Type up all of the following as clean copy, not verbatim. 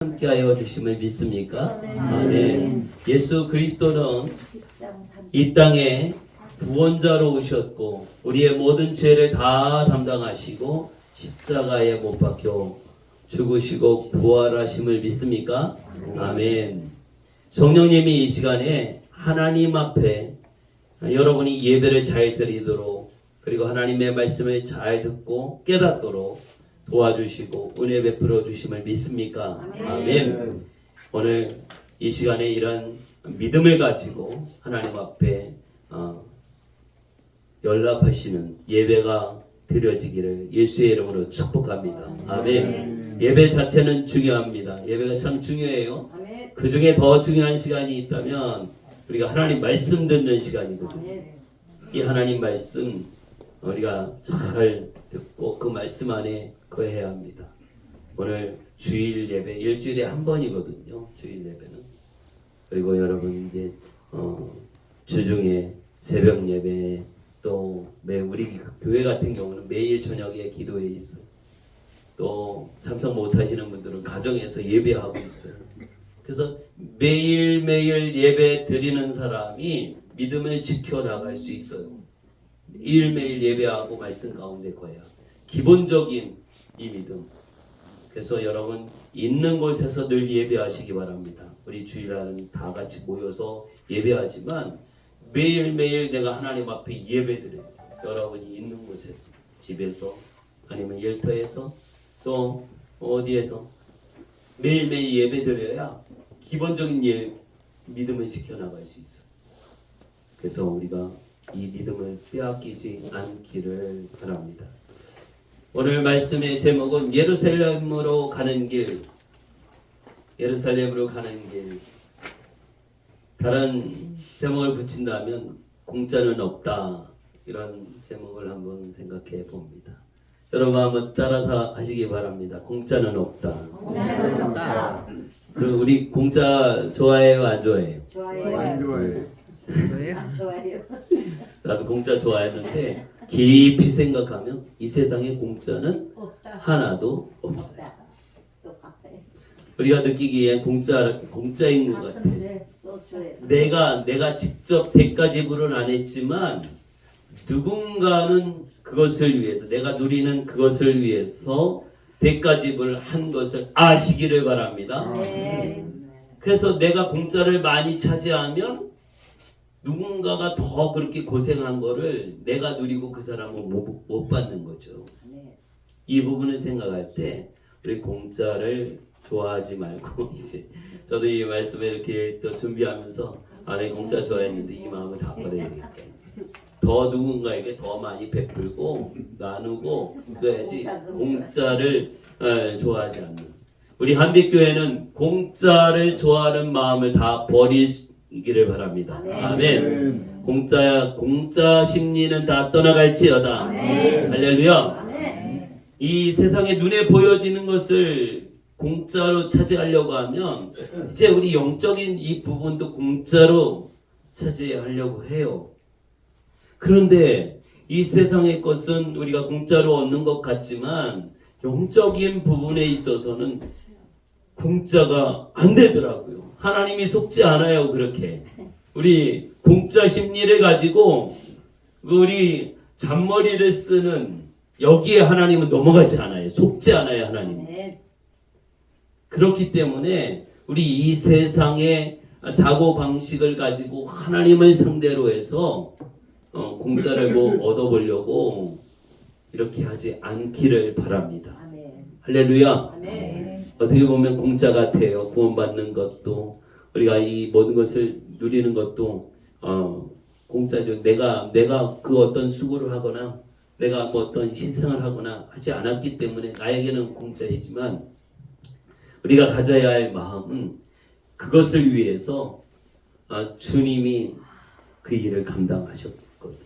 함께하여 주심을 믿습니까? 아멘. 예수 그리스도는 이 땅에 구원자로 오셨고 우리의 모든 죄를 다 담당하시고 십자가에 못 박혀 죽으시고 부활하심을 믿습니까? 아멘. 성령님이 이 시간에 하나님 앞에 여러분이 예배를 잘 드리도록 그리고 하나님의 말씀을 잘 듣고 깨닫도록 도와주시고 은혜 베풀어 주심을 믿습니까? 아멘. 오늘 이 시간에 이런 믿음을 가지고 하나님 앞에 연락하시는 예배가 드려지기를 예수의 이름으로 축복합니다. 아멘. 예배 자체는 중요합니다. 예배가 참 중요해요. 그 중에 더 중요한 시간이 있다면 우리가 하나님 말씀 듣는 시간이거든요. 이 하나님 말씀 우리가 잘 듣고 그 말씀 안에 거해야 합니다. 오늘 주일 예배 일주일에 한 번이거든요. 주일 예배는. 그리고 여러분 이제 주중에 새벽 예배 또 우리 교회 같은 경우는 매일 저녁에 기도회 있어요. 또 참석 못하시는 분들은 가정에서 예배하고 있어요. 그래서 매일매일 예배 드리는 사람이 믿음을 지켜나갈 수 있어요. 매일매일 예배하고 말씀 가운데 거야. 기본적인 이 믿음. 그래서 여러분 있는 곳에서 늘 예배하시기 바랍니다. 우리 주일날은 다 같이 모여서 예배하지만 매일매일 내가 하나님 앞에 예배드려요. 여러분이 있는 곳에서 집에서 아니면 일터에서 또 어디에서 매일매일 예배드려야 기본적인 믿음을 지켜나갈 수 있어요. 그래서 우리가 이 믿음을 빼앗기지 않기를 바랍니다. 오늘 말씀의 제목은 예루살렘으로 가는 길. 예루살렘으로 가는 길. 다른 제목을 붙인다면 공짜는 없다. 이런 제목을 한번 생각해 봅니다. 여러분 한번 따라서 하시기 바랍니다. 공짜는 없다. 공짜는 없다. 그리고 우리 공짜 좋아해요, 안 좋아해요? 좋아해요. 좋아해요. 나도 공짜 좋아했는데 깊이 생각하면 이 세상에 공짜는 없다. 하나도 없어요. 똑같아요. 우리가 느끼기에 공짜인 것 같아. 또 줘요. 내가 직접 대가 지불은 안 했지만 누군가는 그것을 위해서 내가 누리는 그것을 위해서 대가 지불을 한 것을 아시기를 바랍니다. 네. 그래서 내가 공짜를 많이 차지하면 누군가가 더 그렇게 고생한 거를 내가 누리고 그 사람은 못 받는 거죠. 이 부분을 생각할 때 우리 공짜를 좋아하지 말고 이제 저도 이 말씀을 이렇게 또 준비하면서 내가 공짜 좋아했는데 이 마음을 다 버려야겠다. 더 누군가에게 더 많이 베풀고 나누고 그래야지 공짜를 좋아하지 않는 우리 한빛교회는 공짜를 좋아하는 마음을 다 버리기를 바랍니다. 아멘. 공짜 심리는 다 떠나갈지어다. 할렐루야. 이 세상에 눈에 보여지는 것을 공짜로 차지하려고 하면 이제 우리 영적인 이 부분도 공짜로 차지하려고 해요. 그런데 이 세상의 것은 우리가 공짜로 얻는 것 같지만 영적인 부분에 있어서는 공짜가 안 되더라고요. 하나님이 속지 않아요. 그렇게 우리 공짜 심리를 가지고 우리 잔머리를 쓰는 여기에 하나님은 넘어가지 않아요. 속지 않아요. 하나님. 그렇기 때문에 우리 이 세상의 사고방식을 가지고 하나님을 상대로 해서 공짜를 얻어보려고 이렇게 하지 않기를 바랍니다. 할렐루야. 어떻게 보면 공짜 같아요. 구원받는 것도 우리가 이 모든 것을 누리는 것도 공짜죠. 내가 그 어떤 수고를 하거나 내가 뭐 어떤 희생을 하거나 하지 않았기 때문에 나에게는 공짜이지만 우리가 가져야 할 마음은 그것을 위해서 주님이 그 일을 감당하셨거든요.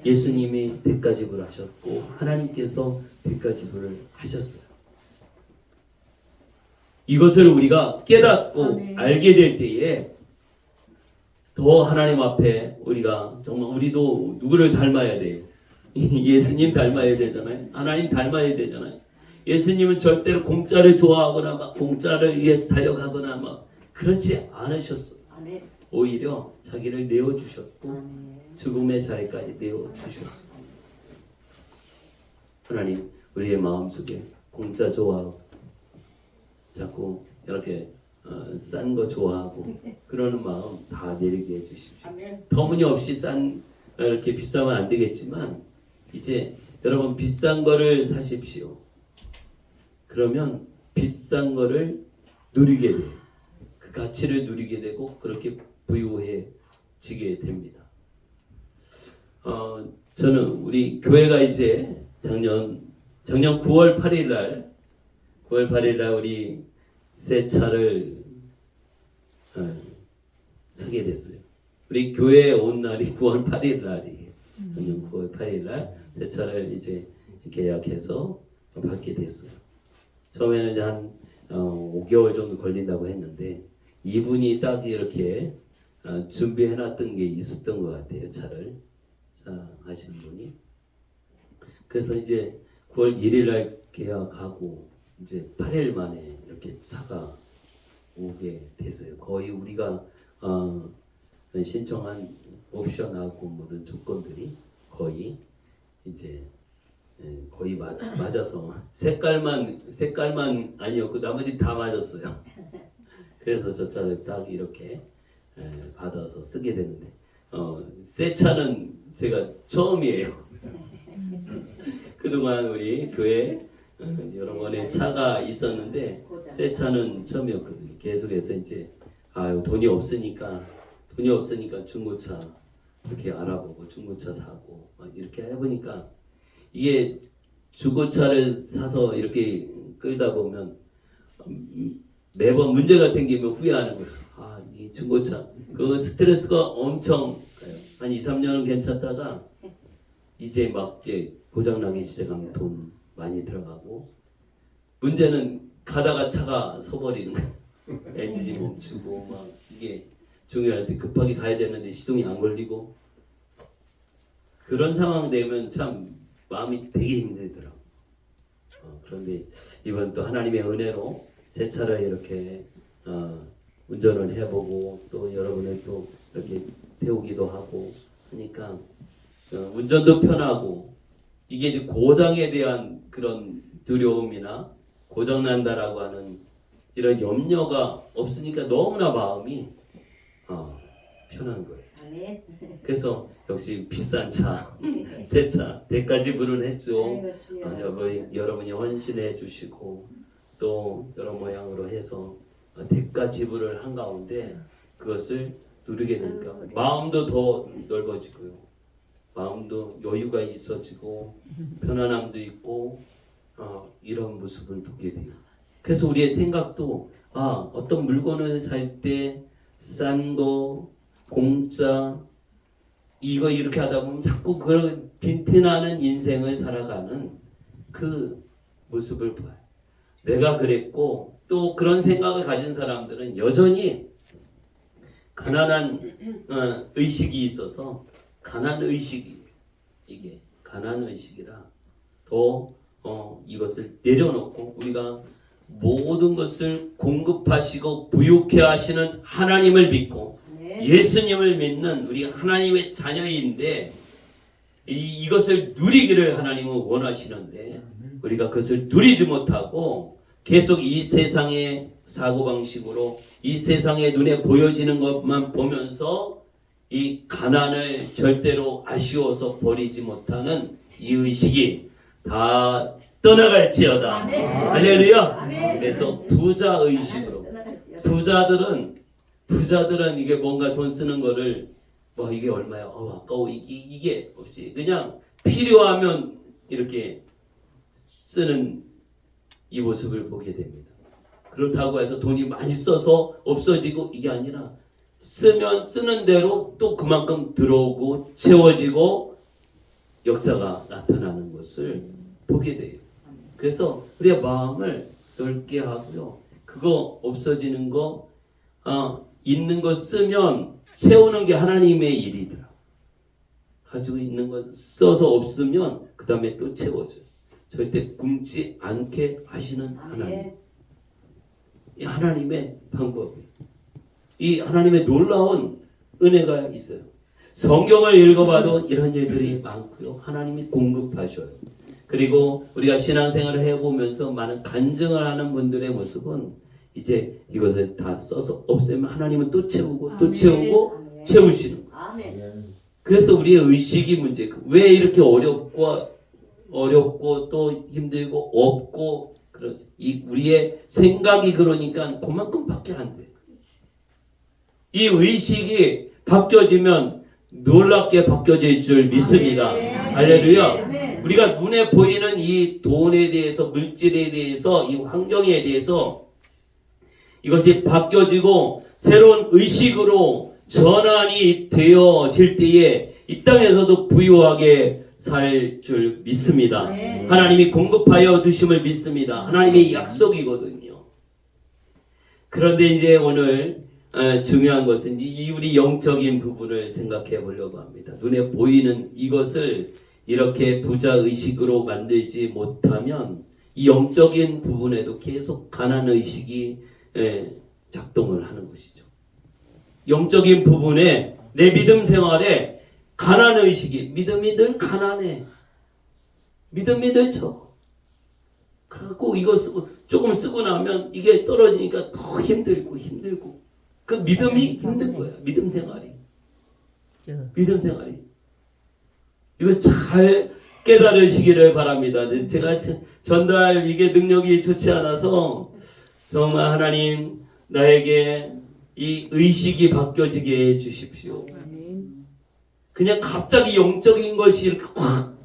예수님이 대가 지불하셨고 하나님께서 대가 지불을 하셨어요. 이것을 우리가 깨닫고 알게 될 때에 더 하나님 앞에 우리가 정말 우리도 누구를 닮아야 돼요? 예수님 닮아야 되잖아요. 하나님 닮아야 되잖아요. 예수님은 절대로 공짜를 좋아하거나 막 공짜를 위해서 달려가거나 막 그렇지 않으셨어요. 아멘. 오히려 자기를 내어주셨고 아멘. 죽음의 자리까지 내어주셨어요. 하나님 우리의 마음속에 공짜 좋아하고 자꾸 이렇게 싼 거 좋아하고 그러는 마음 다 내리게 해주십시오. 아멘. 터무니없이 싼 이렇게 비싸면 안 되겠지만 이제 여러분 비싼 거를 사십시오. 그러면 비싼 거를 누리게 돼요. 그 가치를 누리게 되고 그렇게 부유해지게 됩니다. 저는 우리 교회가 이제 작년 9월 8일 날 우리 새 차를 사게 됐어요. 우리 교회에 온 날이 9월 8일 날이에요. 작년 9월 8일 날 새 차를 이제 계약해서 받게 됐어요. 처음에는 이제 한 5개월 정도 걸린다고 했는데 이분이 딱 이렇게 준비해놨던 게 있었던 것 같아요. 차를 하시는 분이. 그래서 이제 9월 1일 날 계약하고 이제 8일 만에 이렇게 차가 오게 됐어요. 거의 우리가 신청한 옵션하고 모든 조건들이 거의 이제 거의 맞아서 색깔만 아니었고 나머지 다 맞았어요. 그래서 저 차를 딱 이렇게 받아서 쓰게 되는데 새 차는 제가 처음이에요. 그동안 우리 교회 여러 번의 차가 있었는데 새 차는 처음이었거든요. 계속해서 이제 돈이 없으니까 중고차 이렇게 알아보고 중고차 사고 막 이렇게 해보니까 이게 중고차를 사서 이렇게 끌다 보면 매번 문제가 생기면 후회하는 거예요. 이 중고차 그 스트레스가 엄청 가요. 한 2, 3년은 괜찮다가 이제 막 고장 나기 시작하면 돈 많이 들어가고 문제는 가다가 차가 서버리는 거예요. 엔진이 멈추고 막 이게 중요할 때 급하게 가야 되는데 시동이 안 걸리고 그런 상황 되면 참 마음이 되게 힘들더라고. 그런데 이번 또 하나님의 은혜로 새 차를 이렇게 운전을 해보고 또 여러분을 또 이렇게 태우기도 하고 하니까 운전도 편하고 이게 이제 고장에 대한 그런 두려움이나 고장 난다라고 하는 이런 염려가 없으니까 너무나 마음이 편한 거예요. 아멘. 그래서 역시 비싼 차, 새 차 대가 지불은 했죠. 아이고, 주여. 여러분이 헌신해 주시고 또 여러 모양으로 해서 대가 지불을 한 가운데 그것을 누리게 되니까 마음도 더 넓어지고요. 마음도 여유가 있어지고 편안함도 있고 이런 모습을 보게 돼요. 그래서 우리의 생각도 어떤 물건을 살 때 싼 거, 공짜 이거 이렇게 하다 보면 자꾸 그런 빈티나는 인생을 살아가는 그 모습을 봐요. 내가 그랬고 또 그런 생각을 가진 사람들은 여전히 가난한 의식이 있어서 가난 의식이 이게 가난 의식이라 더 이것을 내려놓고 우리가 모든 것을 공급하시고 부유케 하시는 하나님을 믿고 예수님을 믿는 우리 하나님의 자녀인데 이것을 누리기를 하나님은 원하시는데 우리가 그것을 누리지 못하고 계속 이 세상의 사고방식으로 이 세상의 눈에 보여지는 것만 보면서 이 가난을 절대로 아쉬워서 버리지 못하는 이 의식이 다 떠나갈지어다. 아멘. 할렐루야. 아멘. 그래서 부자 의식으로 부자들은 이게 뭔가 돈 쓰는 거를 이게 얼마야? 아까워. 이게 뭐지? 그냥 필요하면 이렇게 쓰는 이 모습을 보게 됩니다. 그렇다고 해서 돈이 많이 써서 없어지고 이게 아니라 쓰면 쓰는 대로 또 그만큼 들어오고 채워지고 역사가 나타나는 것을 보게 돼요. 그래서 우리의 마음을 넓게 하고요. 그거 없어지는 거 있는 거 쓰면 채우는 게 하나님의 일이더라. 가지고 있는 거 써서 없으면 그 다음에 또 채워져요. 절대 굶지 않게 하시는 하나님. 아멘. 이 하나님의 방법이, 이 하나님의 놀라운 은혜가 있어요. 성경을 읽어봐도 이런 일들이 많고요. 하나님이 공급하셔요. 그리고 우리가 신앙생활을 해보면서 많은 간증을 하는 분들의 모습은 이제 이것을 다 써서 없애면 하나님은 또 채우고 또 채우고 아멘. 채우시는 거예요. 아멘. 그래서 우리의 의식이 문제. 왜 이렇게 어렵고 또 힘들고 없고 그러지? 이 우리의 생각이 그러니까 그만큼밖에 안 돼. 이 의식이 바뀌어지면 놀랍게 바뀌어질 줄 믿습니다. 할렐루야. 아멘. 우리가 눈에 보이는 이 돈에 대해서, 물질에 대해서, 이 환경에 대해서 이것이 바뀌어지고 새로운 의식으로 전환이 되어질 때에 이 땅에서도 부유하게 살 줄 믿습니다. 아멘. 하나님이 공급하여 주심을 믿습니다. 하나님의 약속이거든요. 그런데 이제 오늘 중요한 것은 이 우리 영적인 부분을 생각해 보려고 합니다. 눈에 보이는 이것을 이렇게 부자 의식으로 만들지 못하면 이 영적인 부분에도 계속 가난 의식이 작동을 하는 것이죠. 영적인 부분에 내 믿음 생활에 가난 의식이, 믿음이 늘 가난해. 믿음이 늘 적어. 그리고 이거 조금 쓰고 나면 이게 떨어지니까 더 힘들고 그 믿음이 힘든 거야. 믿음 생활이. 믿음 생활이. 이거 잘 깨달으시기를 바랍니다. 제가 전달 이게 능력이 좋지 않아서 정말 하나님 나에게 이 의식이 바뀌어지게 해 주십시오. 그냥 갑자기 영적인 것이 이렇게 확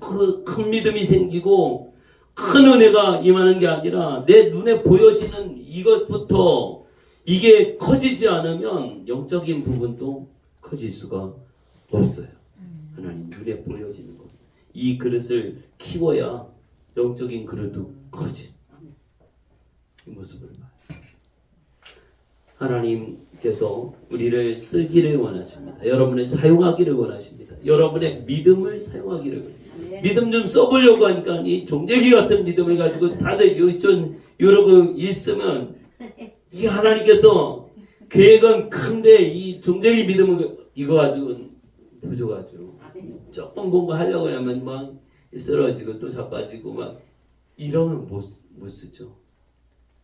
큰 믿음이 생기고 큰 은혜가 임하는 게 아니라 내 눈에 보여지는 이것부터 이게 커지지 않으면 영적인 부분도 커질 수가 없어요. 하나님 눈에 보여지는 것. 이 그릇을 키워야 영적인 그릇도 커진 이 모습을 봐요. 하나님께서 우리를 쓰기를 원하십니다. 여러분을 사용하기를 원하십니다. 여러분의 믿음을 사용하기를 원합니다. 믿음 좀 써보려고 하니까 이 종재기 같은 믿음을 가지고 다들 좀 이러고 있으면 이 하나님께서 계획은 큰데 이 종재기 믿음은 이거 가지고 부족하죠. 조금 공부하려고 하면 막 쓰러지고 또 자빠지고 막 이러면 못 쓰죠.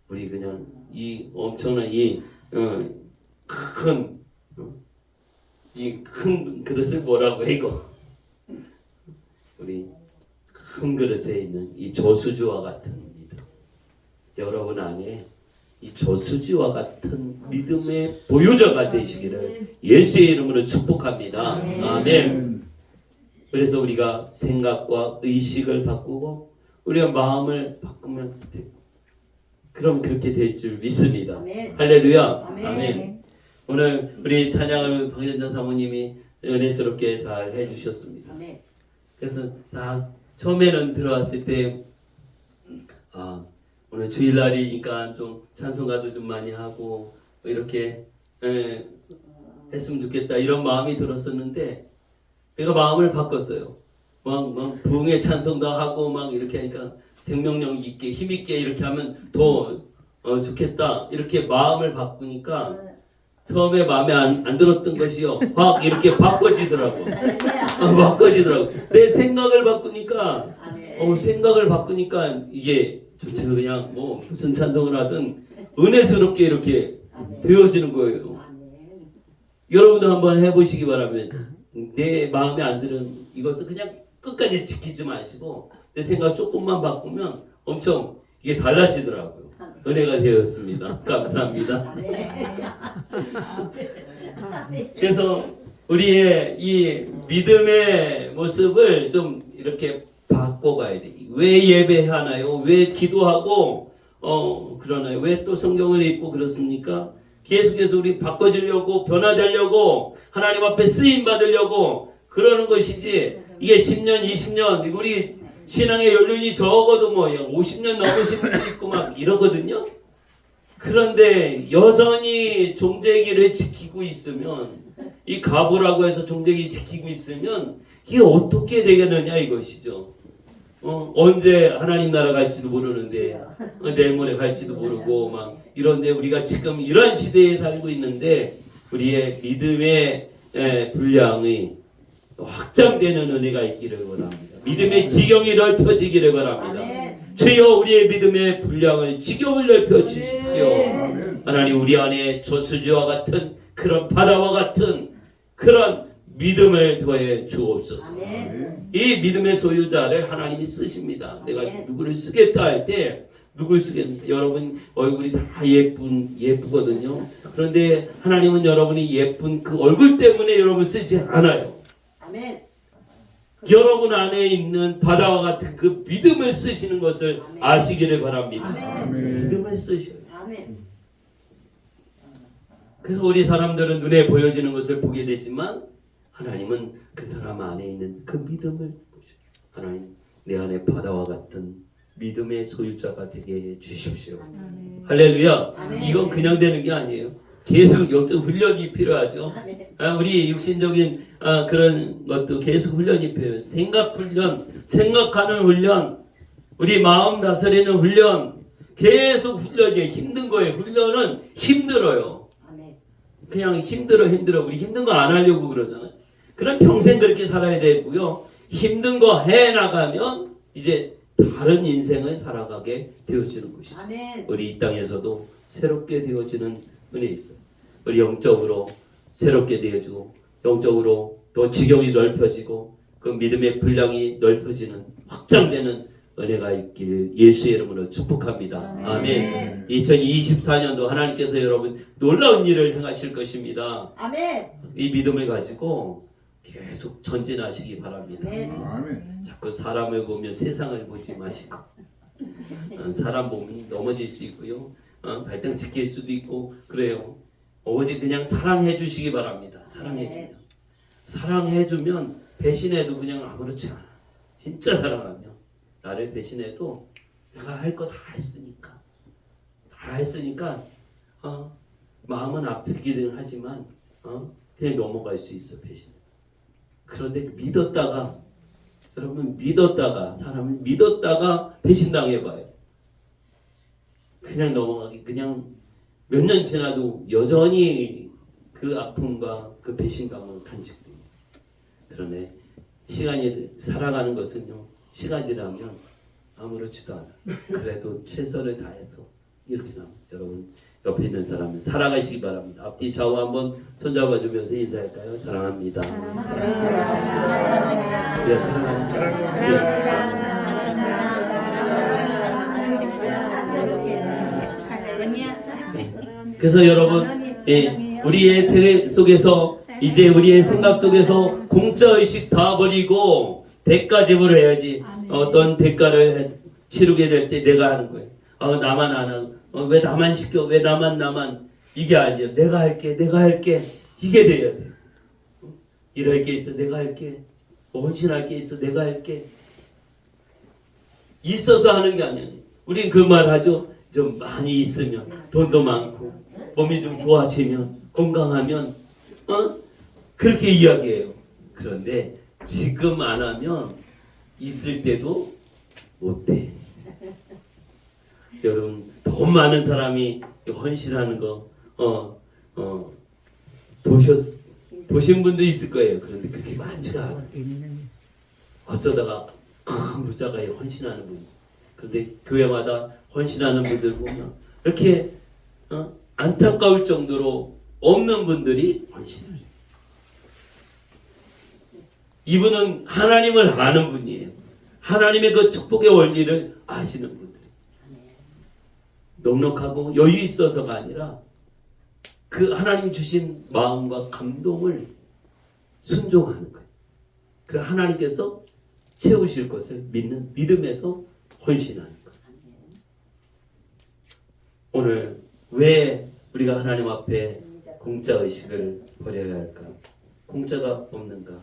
우리 그냥 이 엄청난 이 큰 그릇을 뭐라고 해 이거. 우리 큰 그릇에 있는 이 저수지와 같은 믿음. 여러분 안에 이 저수지와 같은 믿음의 보유자가 되시기를 예수의 이름으로 축복합니다. 아멘. 그래서 우리가 생각과 의식을 바꾸고 우리가 마음을 바꾸면 그럼 그렇게 될 줄 믿습니다. 아멘. 할렐루야. 아멘. 아멘. 오늘 우리 찬양을 박연자 사모님이 은혜스럽게 잘 해주셨습니다. 아멘. 그래서 다 처음에는 들어왔을 때 오늘 주일날이니까 좀 찬송가도 좀 많이 하고 이렇게 했으면 좋겠다 이런 마음이 들었었는데 내가 마음을 바꿨어요. 막 부흥의 찬송도 하고 막 이렇게 하니까 생명력 있게 힘 있게 이렇게 하면 더 좋겠다 이렇게 마음을 바꾸니까 처음에 마음에 안 들었던 것이요 확 이렇게 바꿔지더라고. 바꿔지더라고. 내 생각을 바꾸니까 생각을 바꾸니까 이게 전체가 그냥 뭐 무슨 찬송을 하든 은혜스럽게 이렇게 되어지는 거예요. 여러분도 한번 해보시기 바랍니다. 내 마음에 안 드는 이것을 그냥 끝까지 지키지 마시고 내 생각 조금만 바꾸면 엄청 이게 달라지더라고요. 은혜가 되었습니다. 감사합니다. 그래서 우리의 이 믿음의 모습을 좀 이렇게 바꿔가야 돼. 왜 예배하나요? 왜 기도하고 그러나요? 왜 또 성경을 읽고 그렇습니까? 계속해서 우리 바꿔지려고 변화되려고 하나님 앞에 쓰임 받으려고 그러는 것이지 이게 10년 20년 우리 신앙의 연륜이 적어도 뭐 50년 넘으신 분도 있고 막 이러거든요. 그런데 여전히 종재기를 지키고 있으면 이 가부라고 해서 종재기 지키고 있으면 이게 어떻게 되겠느냐 이것이죠. 언제 하나님 나라 갈지도 모르는데 내일 모레 갈지도 모르고 막 이런데 우리가 지금 이런 시대에 살고 있는데 우리의 믿음의 분량이 확장되는 은혜가 있기를 원합니다. 믿음의 지경이 넓혀지기를 바랍니다. 주여 우리의 믿음의 분량을 지경을 넓혀 주십시오. 하나님 우리 안에 저수지와 같은 그런 바다와 같은 그런 믿음을 더해 주옵소서. 이 믿음의 소유자를 하나님이 쓰십니다. 내가 누구를 쓰겠다 할 때 누굴 쓰겠는데 여러분 얼굴이 다 예쁘거든요. 그런데 하나님은 여러분이 예쁜 그 얼굴 때문에 여러분 쓰지 않아요. 여러분 안에 있는 바다와 같은 그 믿음을 쓰시는 것을 아시기를 바랍니다. 믿음을 쓰셔요. 그래서 우리 사람들은 눈에 보여지는 것을 보게 되지만 하나님은 그 사람 안에 있는 그 믿음을 보셔요. 하나님 내 안에 바다와 같은 믿음의 소유자가 되게 해 주십시오. 할렐루야. 이건 그냥 되는 게 아니에요. 계속 영적 훈련이 필요하죠. 우리 육신적인 그런 것도 계속 훈련이 필요해요. 생각 훈련, 생각하는 훈련, 우리 마음 다스리는 훈련, 계속 훈련이에요. 힘든 거예요. 훈련은 힘들어요. 그냥 힘들어. 우리 힘든 거 안 하려고 그러잖아요. 그럼 평생 그렇게 살아야 되고요. 힘든 거 해나가면 이제 다른 인생을 살아가게 되어지는 것이죠. 우리 이 땅에서도 새롭게 되어지는 은혜 있어요. 우리 영적으로 새롭게 되어지고 영적으로 더 지경이 넓혀지고 그 믿음의 분량이 넓혀지는 확장되는 은혜가 있기를 예수의 이름으로 축복합니다. 아멘. 2024년도 하나님께서 여러분 놀라운 일을 행하실 것입니다. 이 믿음을 가지고 계속 전진하시기 바랍니다. 자꾸 사람을 보며 세상을 보지 마시고 사람 보면 넘어질 수 있고요. 발등 지킬 수도 있고 그래요. 오직 그냥 사랑해 주시기 바랍니다. 사랑해주면 배신해도 그냥 아무렇지 않아. 진짜 사랑하면 나를 배신해도 내가 할 거 다 했으니까 마음은 아프기는 하지만 그냥 넘어갈 수 있어. 배신해도. 그런데 사람을 믿었다가 배신당해봐요. 그냥 넘어가기, 그냥 몇 년 지나도 여전히 그 아픔과 그 배신감은 간직돼요. 그러네 시간이 살아가는 것은요, 시간 지나면 아무렇지도 않아. 그래도 최선을 다해서 이렇게 나면 여러분 옆에 있는 사람을 사랑하시기 바랍니다. 앞뒤 좌우 한번 손잡아주면서 인사할까요? 사랑합니다. 사랑합니다. 네, 사랑합니다. 그래서 여러분, 우리의 세계 속에서 이제 우리의 생각 속에서 공짜 의식 다 버리고 대가 지불을 해야지. 어떤 대가를 치르게 될 때 내가 하는 거예요. 나만 안 하고 왜 나만 시켜? 왜 나만 이게 아니에요. 내가 할게 이게 돼야 돼요. 일할 게 있어 내가 할게. 헌신할 게 있어 내가 할게. 있어서 하는 게 아니에요. 우린 그 말 하죠. 좀 많이 있으면 돈도 많고 몸이 좀 좋아지면 건강하면 그렇게 이야기해요. 그런데 지금 안 하면 있을 때도 못해. 여러분 돈 많은 사람이 헌신하는 거 보신 분도 있을 거예요. 그런데 그렇게 많지가 않아요. 어쩌다가 큰 부자가 헌신하는 분. 그런데 교회마다 헌신하는 분들 보면 이렇게 안타까울 정도로 없는 분들이 헌신을 해요. 이분은 하나님을 아는 분이에요. 하나님의 그 축복의 원리를 아시는 분들. 넉넉하고 여유 있어서가 아니라 그 하나님 주신 마음과 감동을 순종하는 거예요. 그래서 하나님께서 채우실 것을 믿는 믿음에서 헌신하는 거예요. 오늘 왜 우리가 하나님 앞에 공짜 의식을 버려야 할까? 공짜가 없는가?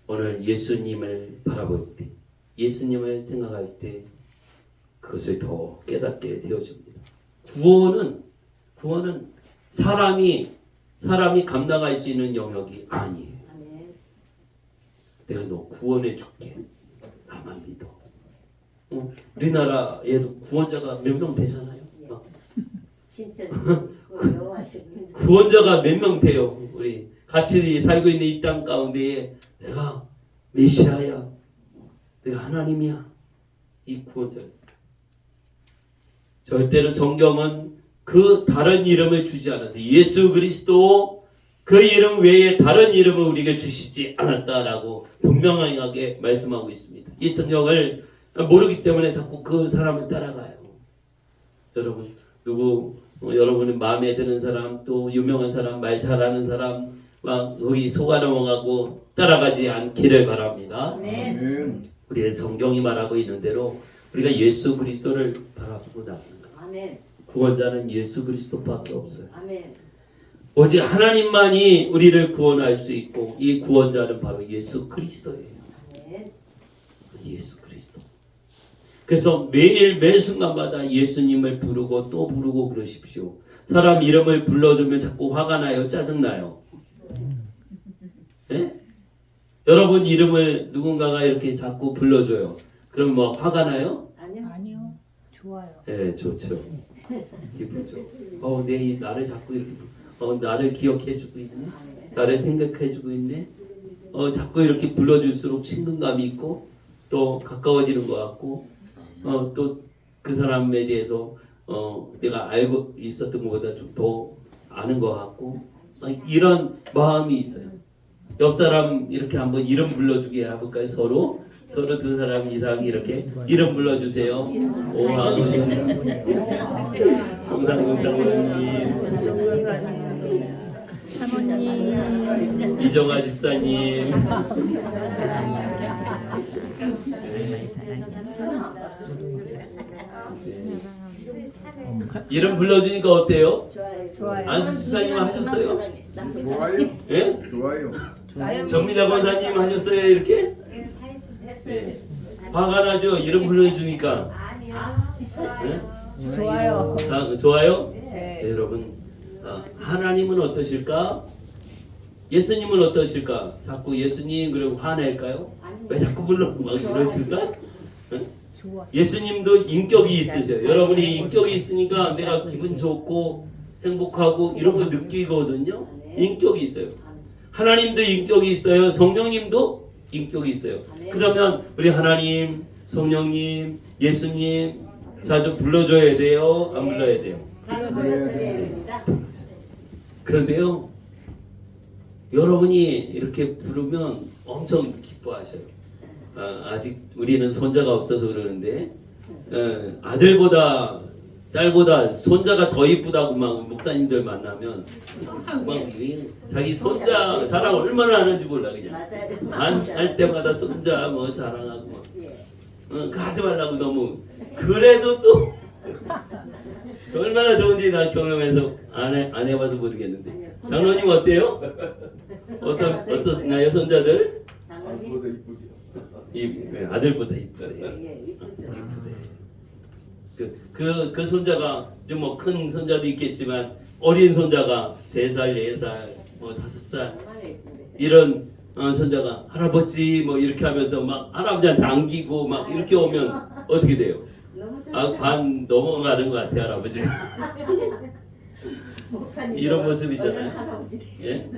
오늘 예수님을 바라볼 때, 예수님을 생각할 때 그것을 더 깨닫게 되어집니다. 구원은 사람이 감당할 수 있는 영역이 아니에요. 내가 너 구원해 줄게. 나만 믿어. 우리나라에도 구원자가 몇 명 되잖아요. 신천 구원자가 몇 명 돼요. 우리 같이 살고 있는 이 땅 가운데에 내가 메시아야, 내가 하나님이야, 이 구원자. 절대로 성경은 그 다른 이름을 주지 않았어요. 예수 그리스도 그 이름 외에 다른 이름을 우리에게 주시지 않았다라고 분명하게 말씀하고 있습니다. 이 성경을 모르기 때문에 자꾸 그 사람을 따라가요. 여러분 여러분의 마음에 드는 사람, 또 유명한 사람, 말 잘하는 사람 막 거기 속아 넘어가고 따라가지 않기를 바랍니다. 아멘. 우리의 성경이 말하고 있는 대로 우리가 예수 그리스도를 바라보고 나가는 거예요. 아멘. 구원자는 예수 그리스도밖에 없어요. 아멘. 오직 하나님만이 우리를 구원할 수 있고 이 구원자는 바로 예수 그리스도예요. 아멘. 예수 그리스도. 그래서 매일 매 순간마다 예수님을 부르고 또 부르고 그러십시오. 사람 이름을 불러주면 자꾸 화가 나요? 짜증나요? 예? 여러분 이름을 누군가가 이렇게 자꾸 불러줘요. 그럼 뭐 화가 나요? 아니요. 좋아요. 예, 좋죠. 기쁘죠. 나를 자꾸 이렇게 나를 기억해주고 있네. 나를 생각해주고 있네. 자꾸 이렇게 불러줄수록 친근감이 있고 또 가까워지는 것 같고 또 그 사람에 대해서 내가 알고 있었던 것보다 좀 더 아는 것 같고 이런 마음이 있어요. 옆 사람 이렇게 한번 이름 불러주게 해볼까요? 서로 두 사람 이상 이렇게 이름 불러주세요. 오하은, 정상근 장로님, 사모님, 이정아 집사님. 이름 불러주니까 어때요? 좋아요. 안수 집사님 하셨어요? 좋아요. 예? 좋아요. 정미자 권사님 하셨어요 이렇게? 네. 화가 나죠? 이름 불러주니까. 네? 좋아요. 좋아요? 네. 네, 여러분 하나님은 어떠실까? 예수님은 어떠실까? 자꾸 예수님 그러면 화낼까요? 왜 자꾸 불러 막 이러실까? 네? 좋아. 예수님도 인격이 있으셔요. 여러분이 인격이 있으니까 내가 기분 좋고 행복하고 이런 걸 느끼거든요. 인격이 있어요. 하나님도 인격이 있어요. 성령님도 인격이 있어요. 그러면 우리 하나님, 성령님, 예수님 자주 불러줘야 돼요? 안 불러야 돼요? 그런데요, 여러분이 이렇게 부르면 엄청 기뻐하셔요. 아직 우리는 손자가 없어서 그러는데 아들보다 딸보다 손자가 더 이쁘다고 막 목사님들 만나면 막 자기 손자 자랑 얼마나 하는지 몰라 그냥 할 때마다 손자 뭐 자랑하고 막 그 하지 말라고 너무 그래도 또 얼마나 좋은지 나 경험해서 안 해봐서 모르겠는데 장로님 어때요? 어떻나요 손자들? 아들보다 이쁘죠. 아들보다 이쁘대. 이쁘대. 그 손자가 좀 뭐 큰 손자도 있겠지만 어린 손자가 3살, 4살, 뭐 5살 이런 손자가 할아버지 뭐 이렇게 하면서 막 할아버지한테 안기고 막 이렇게 오면 어떻게 돼요? 반 넘어가는 것 같아 할아버지가. 이런 모습이잖아요. 예?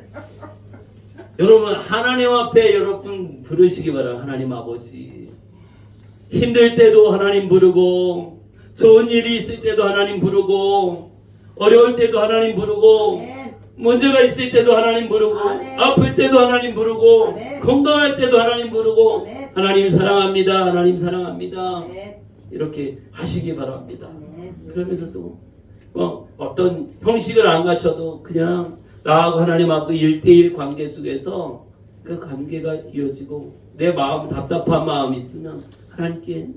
여러분 하나님 앞에 여러분 부르시기 바랍니다. 하나님 아버지. 힘들 때도 하나님 부르고 좋은 일이 있을 때도 하나님 부르고 어려울 때도 하나님 부르고 문제가 있을 때도 하나님 부르고 아플 때도 하나님 부르고 건강할 때도 하나님 부르고 하나님 사랑합니다. 하나님 사랑합니다. 이렇게 하시기 바랍니다. 그러면서도 어떤 형식을 안 갖춰도 그냥 나하고 하나님 앞에 1대1 관계 속에서 그 관계가 이어지고 내 마음 답답한 마음이 있으면 하나님께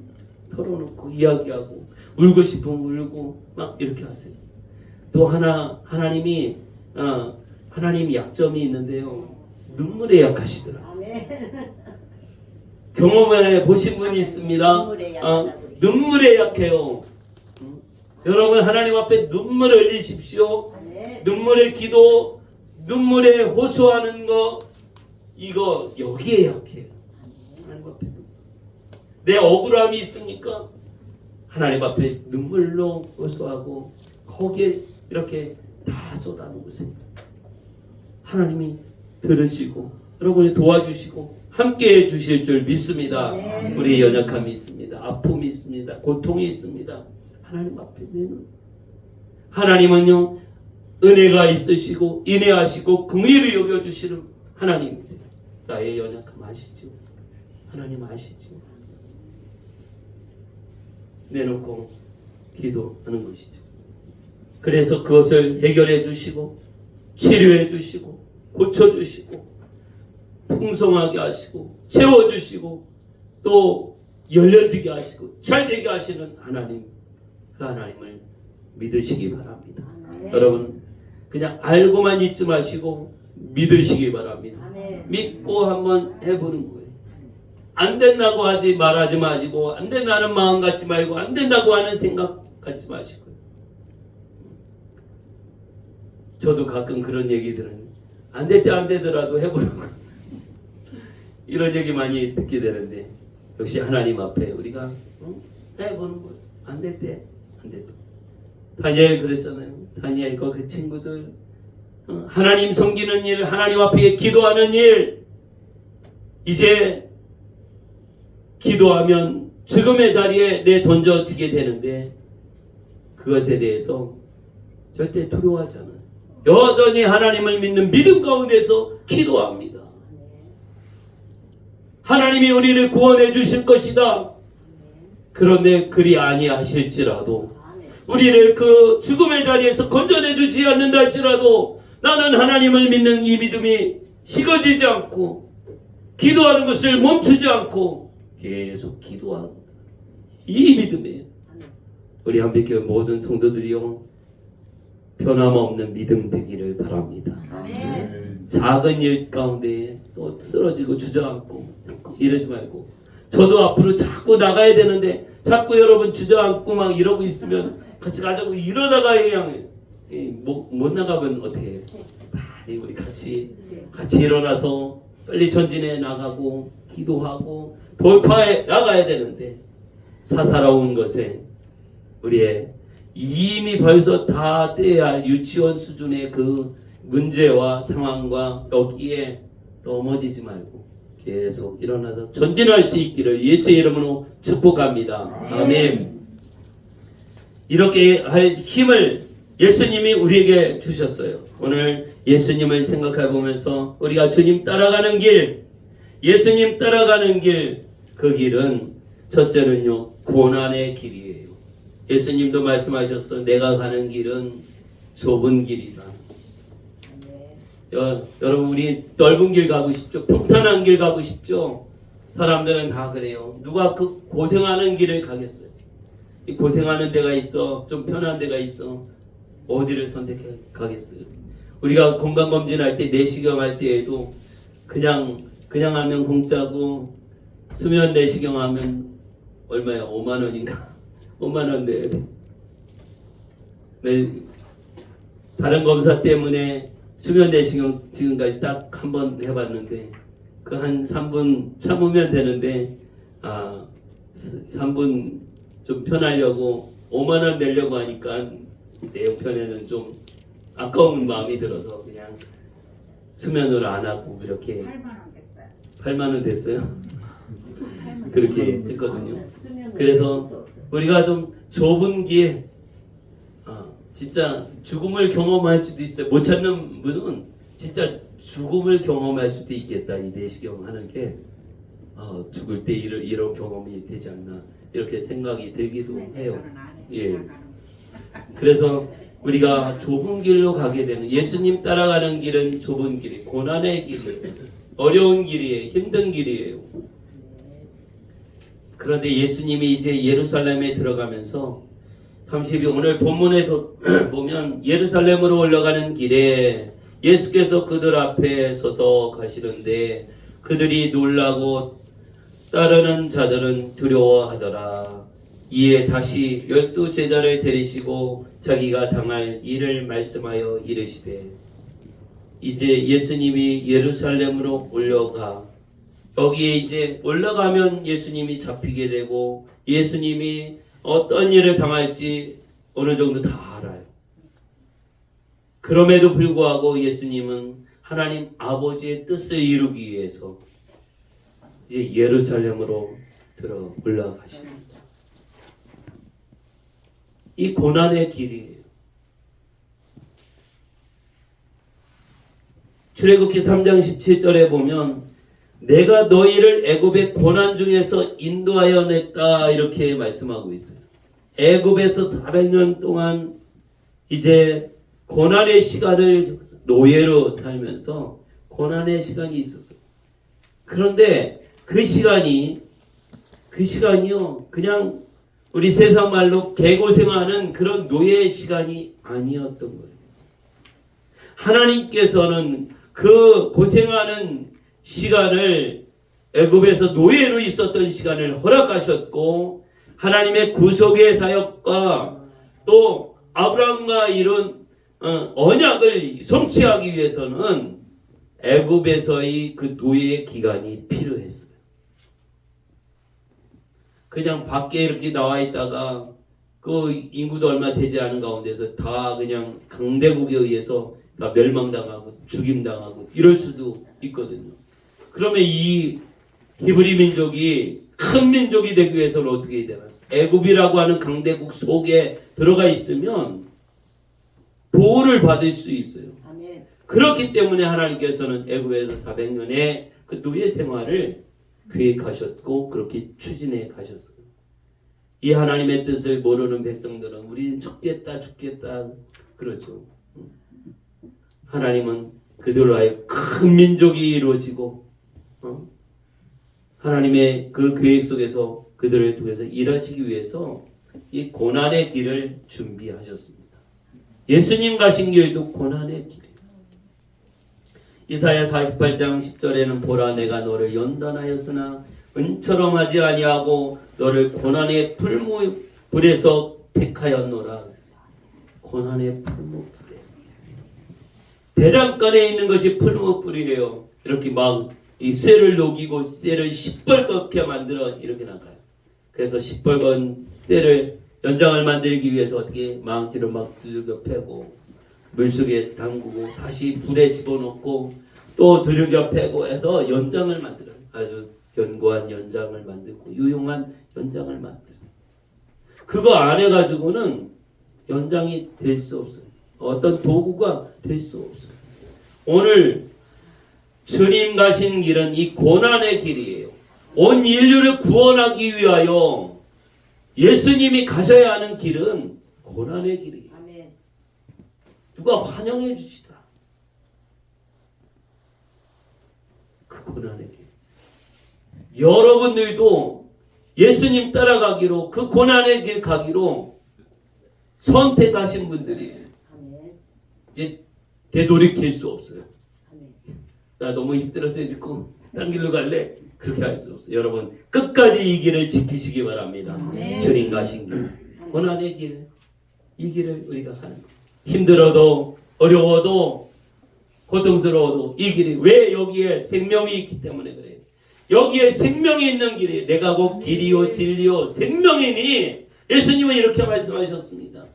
털어놓고 이야기하고 울고 싶으면 울고 막 이렇게 하세요. 또 하나님이 하나님 약점이 있는데요. 눈물에 약하시더라. 경험해 보신 분이 있습니다. 눈물에 약해요. 여러분 하나님 앞에 눈물을 흘리십시오. 눈물의 기도, 눈물에 호소하는 거 이거 여기에 약해요. 하나님 앞에도. 내 억울함이 있습니까? 하나님 앞에 눈물로 호소하고 거기에 이렇게 다 쏟아놓으세요. 하나님이 들으시고 여러분이 도와주시고 함께해 주실 줄 믿습니다. 우리의 연약함이 있습니다. 아픔이 있습니다. 고통이 있습니다. 하나님 앞에 내놓은 하나님은요 은혜가 있으시고 인내하시고 긍휼히 여겨주시는 하나님이세요. 나의 연약함 아시죠? 하나님 아시죠? 내놓고 기도하는 것이죠. 그래서 그것을 해결해 주시고 치료해 주시고 고쳐 주시고 풍성하게 하시고 채워 주시고 또 열려지게 하시고 잘되게 하시는 하나님, 그 하나님을 믿으시기 바랍니다. 여러분 그냥 알고만 있지 마시고 믿으시기 바랍니다. 믿고 한번 해보는 거예요. 안 된다고 하지 말하지 마시고 안 된다는 마음 갖지 말고 안 된다고 하는 생각 갖지 마시고. 저도 가끔 그런 얘기 들으니 안 될 때 안 되더라도 해보는 거 이런 얘기 많이 듣게 되는데 역시 하나님 앞에 우리가 해보는 거예요. 안 될 때 안 돼도. 다니엘 그랬잖아요. 다니엘과 그 친구들 하나님 섬기는 일, 하나님 앞에 기도하는 일, 이제 기도하면 죽음의 자리에 내 던져지게 되는데 그것에 대해서 절대 두려워하지 않아요. 여전히 하나님을 믿는 믿음 가운데서 기도합니다. 하나님이 우리를 구원해 주실 것이다. 그런데 그리 아니하실지라도 우리를 그 죽음의 자리에서 건져내 주지 않는다 할지라도 나는 하나님을 믿는 이 믿음이 식어지지 않고 기도하는 것을 멈추지 않고 계속 기도합니다. 이 믿음이에요. 우리 한빛교회 모든 성도들이요 변함없는 믿음 되기를 바랍니다. 작은 일 가운데 또 쓰러지고 주저앉고 이러지 말고 저도 앞으로 자꾸 나가야 되는데 자꾸 여러분 주저앉고 막 이러고 있으면 같이 가자고 이러다가 그냥 못 나가면 어떻게 해요? 빨리 우리 같이 일어나서 빨리 전진해 나가고 기도하고 돌파해 나가야 되는데 사사로운 것에 우리의 이미 벌써 다 떼야 할 유치원 수준의 그 문제와 상황과 여기에 넘어지지 말고 계속 일어나서 전진할 수 있기를 예수의 이름으로 축복합니다. 아멘. 이렇게 할 힘을 예수님이 우리에게 주셨어요. 오늘 예수님을 생각해 보면서 우리가 주님 따라가는 길, 예수님 따라가는 길, 그 길은 첫째는요 고난의 길이에요. 예수님도 말씀하셨어. 내가 가는 길은 좁은 길이다. 여러분 우리 넓은 길 가고 싶죠? 평탄한 길 가고 싶죠? 사람들은 다 그래요. 누가 그 고생하는 길을 가겠어요? 이 고생하는 데가 있어, 좀 편한 데가 있어. 어디를 선택해 가겠어요? 우리가 건강검진할 때 내시경 할 때에도 그냥 하면 공짜고 수면 내시경 하면 얼마야? 5만 원인가? 5만 원 내야 돼. 다른 검사 때문에 수면 내시경 지금까지 딱 한 번 해봤는데 그 한 3분 참으면 되는데 3분 좀 편하려고 5만 원 내려고 하니까 내 형편에는 좀 아까운 마음이 들어서 그냥 수면으로 안 하고 그렇게 8만 원 됐어요. 그렇게 했거든요. 그래서 우리가 좀 좁은 길, 진짜 죽음을 경험할 수도 있어요. 못 찾는 분은 진짜 죽음을 경험할 수도 있겠다. 이 내시경 하는 게 죽을 때 이런 경험이 되지 않나 이렇게 생각이 들기도 해요. 예. 그래서 우리가 좁은 길로 가게 되는 예수님 따라가는 길은 좁은 길이 고난의 길이에요. 어려운 길이에요. 힘든 길이에요. 그런데 예수님이 이제 예루살렘에 들어가면서 32 오늘 본문에 보면 예루살렘으로 올라가는 길에 예수께서 그들 앞에 서서 가시는데 그들이 놀라고 따르는 자들은 두려워하더라. 이에 다시 12 제자를 데리시고 자기가 당할 일을 말씀하여 이르시되 이제 예수님이 예루살렘으로 올라가 여기에 이제 올라가면 예수님이 잡히게 되고 예수님이 어떤 일을 당할지 어느 정도 다 알아요. 그럼에도 불구하고 예수님은 하나님 아버지의 뜻을 이루기 위해서 이제 예루살렘으로 들어 올라가십니다. 이 고난의 길이에요. 출애굽기 3장 17절에 보면 내가 너희를 애굽의 고난 중에서 인도하여 냈다 이렇게 말씀하고 있어요. 애굽에서 400년 동안 이제 고난의 시간을 노예로 살면서 고난의 시간이 있었어요. 그런데 그 시간이요 그냥 우리 세상 말로 개고생하는 그런 노예의 시간이 아니었던 거예요. 하나님께서는 그 고생하는 시간을 애굽에서 노예로 있었던 시간을 허락하셨고 하나님의 구속의 사역과 또 아브라함과 이룬 언약을 성취하기 위해서는 애굽에서의 그 노예의 기간이 필요했어요. 그냥 밖에 이렇게 나와 있다가 그 인구도 얼마 되지 않은 가운데서 다 그냥 강대국에 의해서 다 멸망당하고 죽임당하고 이럴 수도 있거든요. 그러면 이 히브리 민족이 큰 민족이 되기 위해서는 어떻게 해야 되나요? 애굽이라고 하는 강대국 속에 들어가 있으면 보호를 받을 수 있어요. 아멘. 그렇기 때문에 하나님께서는 애굽에서 400년의 그 노예 생활을 계획하셨고 그렇게 추진해 가셨어요. 이 하나님의 뜻을 모르는 백성들은 우리는 죽겠다 그러죠. 하나님은 그들로 하여 큰 민족이 이루어지고 하나님의 그 계획 속에서 그들을 통해서 일하시기 위해서 이 고난의 길을 준비하셨습니다. 예수님 가신 길도 고난의 길이에요. 이사야 48장 10절에는 보라 내가 너를 연단하였으나 은처럼 하지 아니하고 너를 고난의 풀무불에서 택하였노라. 고난의 풀무불에서 대장간에 있는 것이 풀무불이래요. 이렇게 막 이 쇠를 녹이고 쇠를 시뻘겋게 만들어 이렇게 나가요. 그래서 시뻘건 쇠를 연장을 만들기 위해서 어떻게 망치로 막 두들겨 패고 물속에 담그고 다시 불에 집어넣고 또 두들겨 패고 해서 연장을 만들어요. 아주 견고한 연장을 만들고 유용한 연장을 만들어요. 그거 안 해가지고는 연장이 될 수 없어요. 어떤 도구가 될 수 없어요. 오늘 주님 가신 길은 이 고난의 길이에요. 온 인류를 구원하기 위하여 예수님이 가셔야 하는 길은 고난의 길이에요. 아멘. 누가 환영해 주시다. 그 고난의 길. 여러분들도 예수님 따라가기로 그 고난의 길 가기로 선택하신 분들이에요. 아멘. 이제 되돌이킬 수 없어요. 아멘. 나 너무 힘들어서 이제 딴 길로 갈래? 그렇게 할 수 없어요. 여러분 끝까지 이 길을 지키시기 바랍니다. 아멘. 주님 가신 길, 고난의 길, 이 길을 우리가 가는 거예요. 힘들어도 어려워도 고통스러워도 이 길이 왜 여기에 생명이 있기 때문에 그래요. 여기에 생명이 있는 길이 내가 곧 길이요 진리요 생명이니 예수님은 이렇게 말씀하셨습니다.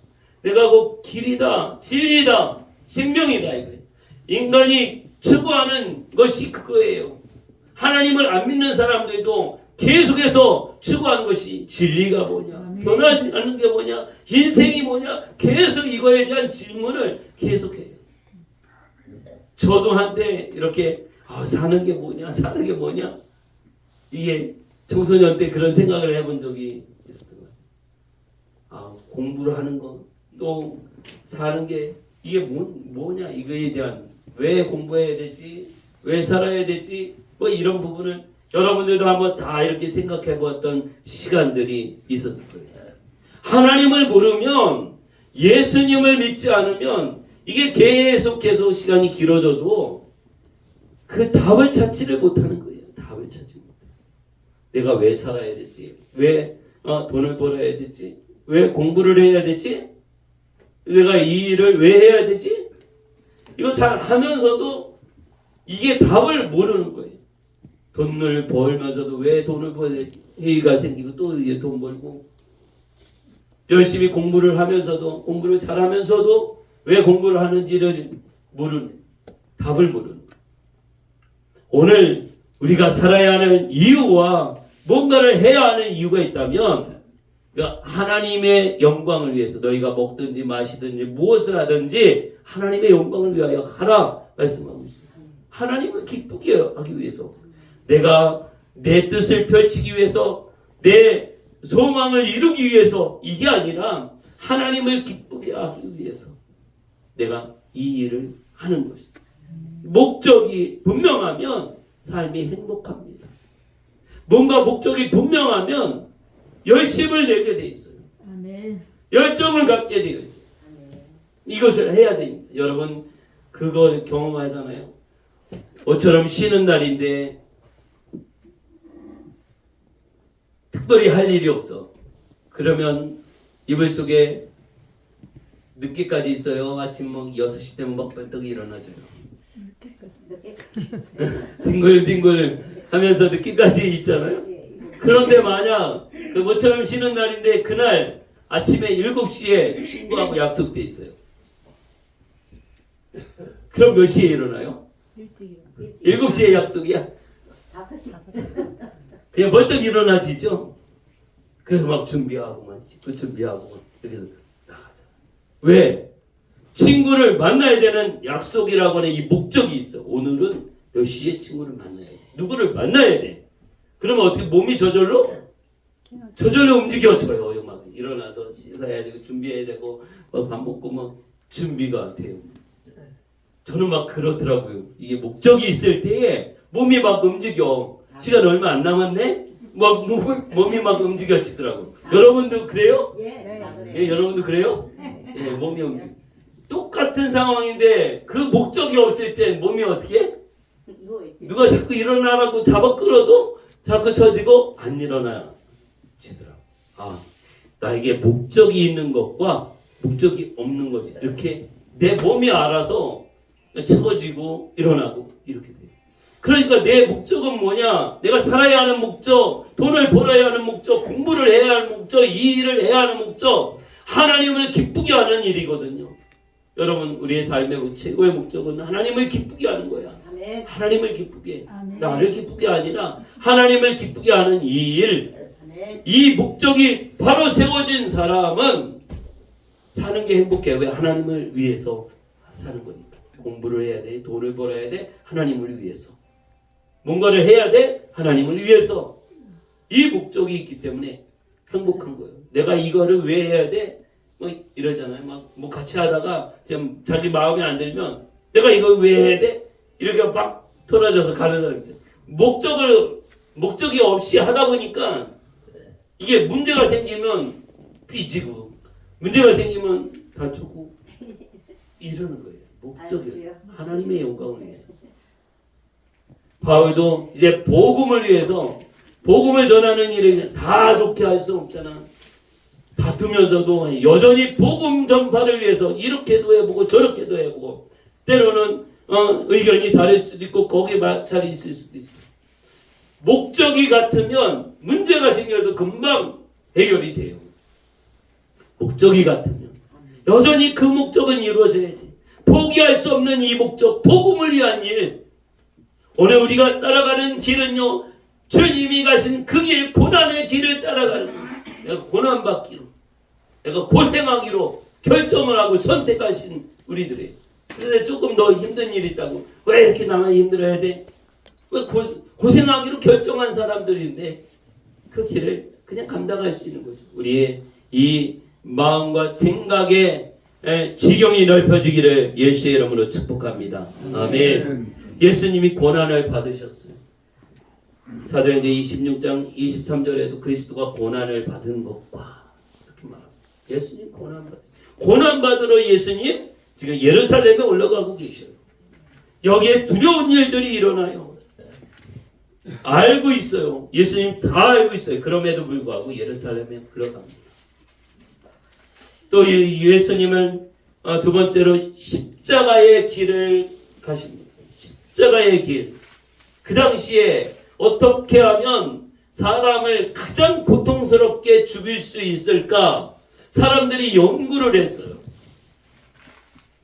내가 곧 길이다 진리다 생명이다 이거예요. 인간이 추구하는 것이 그거예요. 하나님을 안 믿는 사람들도 계속해서 추구하는 것이 진리가 뭐냐, 변하지 않는 게 뭐냐, 인생이 뭐냐, 계속 이거에 대한 질문을 계속해요. 저도 한때 이렇게 사는 게 뭐냐, 사는 게 뭐냐, 이게 청소년 때 그런 생각을 해본 적이 있었던 거예요. 공부를 하는 거, 또 사는 게 이게 뭐냐, 이거에 대한 왜 공부해야 되지, 왜 살아야 되지, 뭐 이런 부분을 여러분들도 한번 다 이렇게 생각해 보았던 시간들이 있었을 거예요. 하나님을 모르면, 예수님을 믿지 않으면 이게 계속해서 시간이 길어져도 그 답을 찾지를 못하는 거예요. 답을 찾지 못해요. 내가 왜 살아야 되지? 왜 돈을 벌어야 되지? 왜 공부를 해야 되지? 내가 이 일을 왜 해야 되지? 이거 잘 하면서도 이게 답을 모르는 거예요. 돈을 벌면서도 왜 돈을 벌어야 되지? 회의가 생기고 또 돈 벌고 열심히 공부를 하면서도 공부를 잘하면서도 왜 공부를 하는지를 답을 모르는 오늘 우리가 살아야 하는 이유와 뭔가를 해야 하는 이유가 있다면 그러니까 하나님의 영광을 위해서 너희가 먹든지 마시든지 무엇을 하든지 하나님의 영광을 위하여 하라 말씀하고 있어요. 하나님을 기쁘게 하기 위해서 내가 내 뜻을 펼치기 위해서 내 소망을 이루기 위해서 이게 아니라 하나님을 기쁘게 하기 위해서 내가 이 일을 하는 것입니다. 목적이 분명하면 삶이 행복합니다. 뭔가 목적이 분명하면 열심을 내게 돼 있어요. 아멘. 열정을 갖게 되어 있어요. 이것을 해야 됩니다. 여러분 그걸 경험하잖아요. 모처럼 쉬는 날인데 특별히 할 일이 없어. 그러면 이불 속에 늦게까지 있어요. 아침 6시 되면 막 벌떡 일어나져요. 뒹굴뒹굴 하면서 늦게까지 있잖아요. 그런데 만약 그 모처럼 쉬는 날인데 그날 아침에 7시에 친구하고 약속돼 있어요. 그럼 몇 시에 일어나요? 일찍 일어나. 7시에 약속이야. 5시. 그냥 벌떡 일어나지죠. 그래서 막 준비하고만 씻고 준비하고 이렇게 나가자. 왜? 친구를 만나야 되는 약속이라고 하는 이 목적이 있어. 오늘은 몇 시에 친구를 만나야 돼. 누구를 만나야 돼. 그러면 어떻게 몸이 저절로 움직여져요. 막 일어나서 씻어야 되고 준비해야 되고 밥 먹고 막 준비가 돼요. 저는 막 그렇더라고요. 이게 목적이 있을 때에 몸이 막 움직여. 시간 얼마 안 남았네? 막 몸이 막 움직여지더라고. 여러분도 그래요? 예, 여러분도 그래요? 예, 몸이 움직여. 똑같은 상황인데 그 목적이 없을 때 몸이 어떻게 해? 누가 자꾸 일어나라고 잡아 끌어도 자꾸 처지고 안 일어나지더라고. 아, 나에게 목적이 있는 것과 목적이 없는 것이 이렇게 내 몸이 알아서 처지고 일어나고 이렇게 돼요. 그러니까 내 목적은 뭐냐? 내가 살아야 하는 목적, 돈을 벌어야 하는 목적, 공부를 해야 하는 목적, 이 일을 해야 하는 목적, 하나님을 기쁘게 하는 일이거든요. 여러분, 우리의 삶의 최고의 목적은 하나님을 기쁘게 하는 거야. 아멘. 하나님을 기쁘게, 아멘. 나를 기쁘게 아니라 하나님을 기쁘게 하는 이 일, 아멘. 이 목적이 바로 세워진 사람은 사는 게 행복해. 왜? 하나님을 위해서 사는 거니까. 공부를 해야 돼, 돈을 벌어야 돼, 하나님을 위해서. 뭔가를 해야 돼, 하나님을 위해서. 이 목적이 있기 때문에 행복한 거예요. 내가 이거를 왜 해야 돼? 뭐 이러잖아요. 막 뭐 같이 하다가 지금 자기 마음에 안 들면 내가 이거 왜 해야 돼? 이렇게 막 돌아져서 가는 사람 있죠. 목적이 없이 하다 보니까 이게 문제가 생기면 삐지고 문제가 생기면 다투고 이러는 거예요. 목적이 하나님의 영광을 위해서. 바울도 이제 복음을 위해서 복음을 전하는 일을 다 좋게 할 수 없잖아. 다투면서도 여전히 복음 전파를 위해서 이렇게도 해보고 저렇게도 해보고 때로는 의견이 다를 수도 있고 거기에 마찰이 있을 수도 있어. 목적이 같으면 문제가 생겨도 금방 해결이 돼요. 목적이 같으면 여전히 그 목적은 이루어져야지. 포기할 수 없는 이 목적, 복음을 위한 일. 오늘 우리가 따라가는 길은요, 주님이 가신 그 길, 고난의 길을 따라가는 거예요. 내가 고난받기로, 내가 고생하기로 결정을 하고 선택하신 우리들이. 그런데 조금 더 힘든 일이 있다고. 왜 이렇게 나만 힘들어야 돼? 왜 고생하기로 결정한 사람들인데 그 길을 그냥 감당할 수 있는 거죠. 우리의 이 마음과 생각의 지경이 넓혀지기를 예수의 이름으로 축복합니다. 아멘. 예수님이 고난을 받으셨어요. 사도행전 26장 23절에도 그리스도가 고난을 받은 것과 이렇게 말합니다. 예수님 고난 받으러 예수님 지금 예루살렘에 올라가고 계셔요. 여기에 두려운 일들이 일어나요. 알고 있어요. 예수님 다 알고 있어요. 그럼에도 불구하고 예루살렘에 올라갑니다. 또 예수님은 두 번째로 십자가의 길을 가십니다. 십자가의 길. 그 당시에 어떻게 하면 사람을 가장 고통스럽게 죽일 수 있을까? 사람들이 연구를 했어요.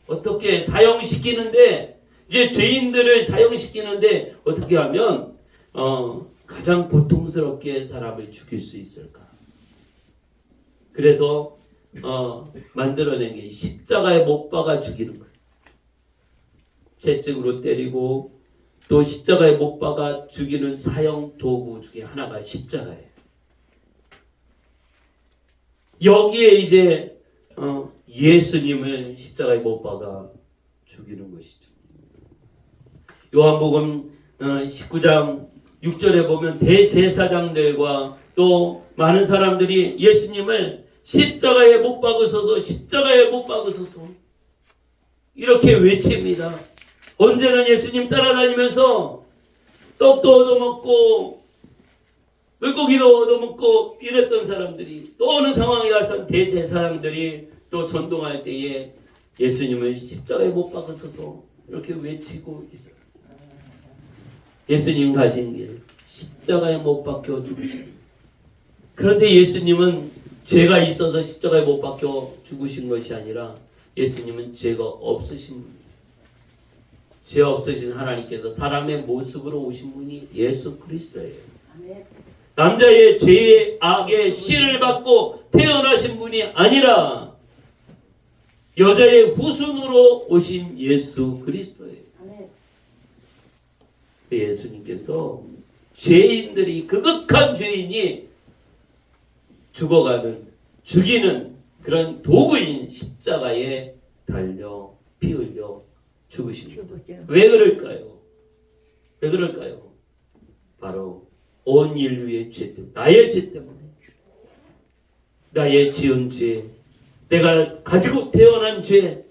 어떻게 사형시키는데, 이제 죄인들을 사형시키는데 어떻게 하면 가장 고통스럽게 사람을 죽일 수 있을까? 그래서 만들어낸 게 십자가에 못 박아 죽이는 거예요. 채찍으로 때리고 또 십자가에 못 박아 죽이는 사형 도구 중에 하나가 십자가예요. 여기에 이제 예수님을 십자가에 못 박아 죽이는 것이죠. 요한복음 19장 6절에 보면 대제사장들과 또 많은 사람들이 예수님을 십자가에 못 박으소서, 십자가에 못 박으소서 이렇게 외칩니다. 언제는 예수님 따라다니면서 떡도 얻어먹고 물고기도 얻어먹고 이랬던 사람들이 또 어느 상황에 가서 대제사장들이 또 전동할 때에 예수님을 십자가에 못 박으소서 이렇게 외치고 있어요. 예수님 가신 길 십자가에 못 박혀 죽으신. 그런데 예수님은 죄가 있어서 십자가에 못 박혀 죽으신 것이 아니라 예수님은 죄가 없으신 분. 죄 없으신 하나님께서 사람의 모습으로 오신 분이 예수 그리스도예요. 남자의 죄의 악의 씨를 받고 태어나신 분이 아니라 여자의 후손으로 오신 예수 그리스도예요. 예수님께서 죄인들이 그극한 죄인이 죽어가는 죽이는 그런 도구인 십자가에 달려 피 흘려 죽으십니다. 왜 그럴까요? 왜 그럴까요? 바로 온 인류의 죄 때문에, 나의 죄 때문에, 나의 지은 죄, 내가 가지고 태어난 죄,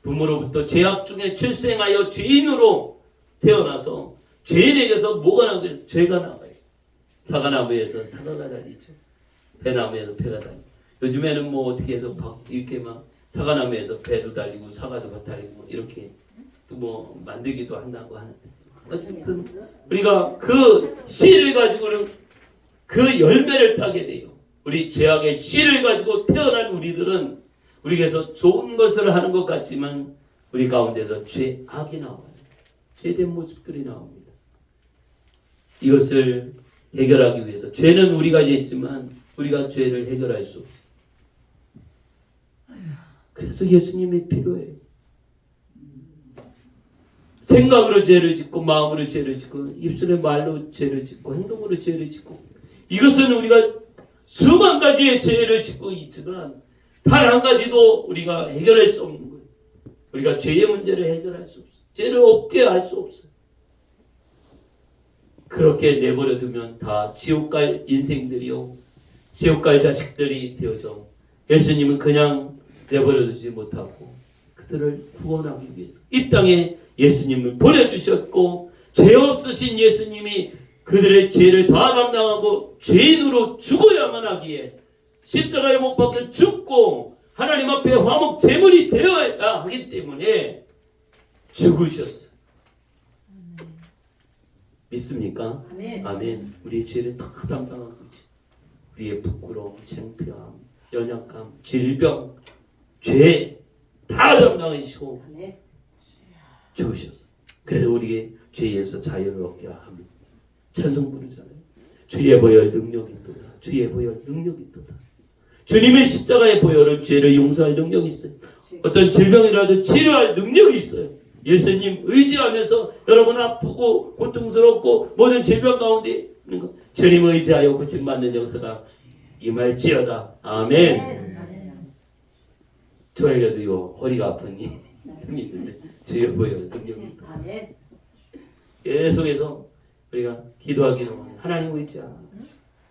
부모로부터 죄악 중에 출생하여 죄인으로 태어나서 죄인에게서 뭐가 나오고 해서 죄가 나와요. 사과나무에서 사과가 달리죠. 배나무에서 배가 달리고. 요즘에는 뭐 어떻게 해서 이렇게 막 사과나무에서 배도 달리고 사과도 달리고 이렇게 또 뭐 만들기도 한다고 하는데 어쨌든 우리가 그 씨를 가지고는 그 열매를 따게 돼요. 우리 죄악의 씨를 가지고 태어난 우리들은 우리에게서 좋은 것을 하는 것 같지만 우리 가운데서 죄악이 나와요. 죄된 모습들이 나옵니다. 이것을 해결하기 위해서 죄는 우리가 짓지만 우리가 죄를 해결할 수 없어요. 그래서 예수님이 필요해요. 생각으로 죄를 짓고 마음으로 죄를 짓고 입술의 말로 죄를 짓고 행동으로 죄를 짓고 이것은 우리가 수만 가지의 죄를 짓고 있지만 단 한 가지도 우리가 해결할 수 없는 거예요. 우리가 죄의 문제를 해결할 수 없어요. 죄를 없게 할 수 없어요. 그렇게 내버려 두면 다 지옥 갈 인생들이요, 지옥 갈 자식들이 되어져 예수님은 그냥 내버려 두지 못하고 그들을 구원하기 위해서 이 땅에 예수님을 보내주셨고 죄 없으신 예수님이 그들의 죄를 다 담당하고 죄인으로 죽어야만 하기에 십자가에 못 박혀 죽고 하나님 앞에 화목 제물이 되어야 하기 때문에 죽으셨어요. 믿습니까? 아멘. 아멘. 우리의 죄를 다 담당하고 있죠. 우리의 부끄러움, 창피함, 연약함, 질병, 죄 다 담당하시고 아멘. 죽으셨어요. 그래서 우리의 죄에서 자유를 얻게 합니다. 찬송 부르잖아요. 주의 보혈 능력이 있도다. 주의 보혈 능력이 있도다. 주님의 십자가의 보혈은 죄를 용서할 능력이 있어요. 어떤 질병이라도 치료할 능력이 있어요. 예수님 의지하면서 여러분 아프고 고통스럽고 모든 질병 가운데 있는 것 주님 의지하여 고침받는 역사가 임할지어다. 아멘. 저에게도요 허리가 아픈 힘이 있는데 주의 보혈 능력이 있다. 아멘. 계속해서 우리가 기도하기를 원해요. 하나님 의지합니다.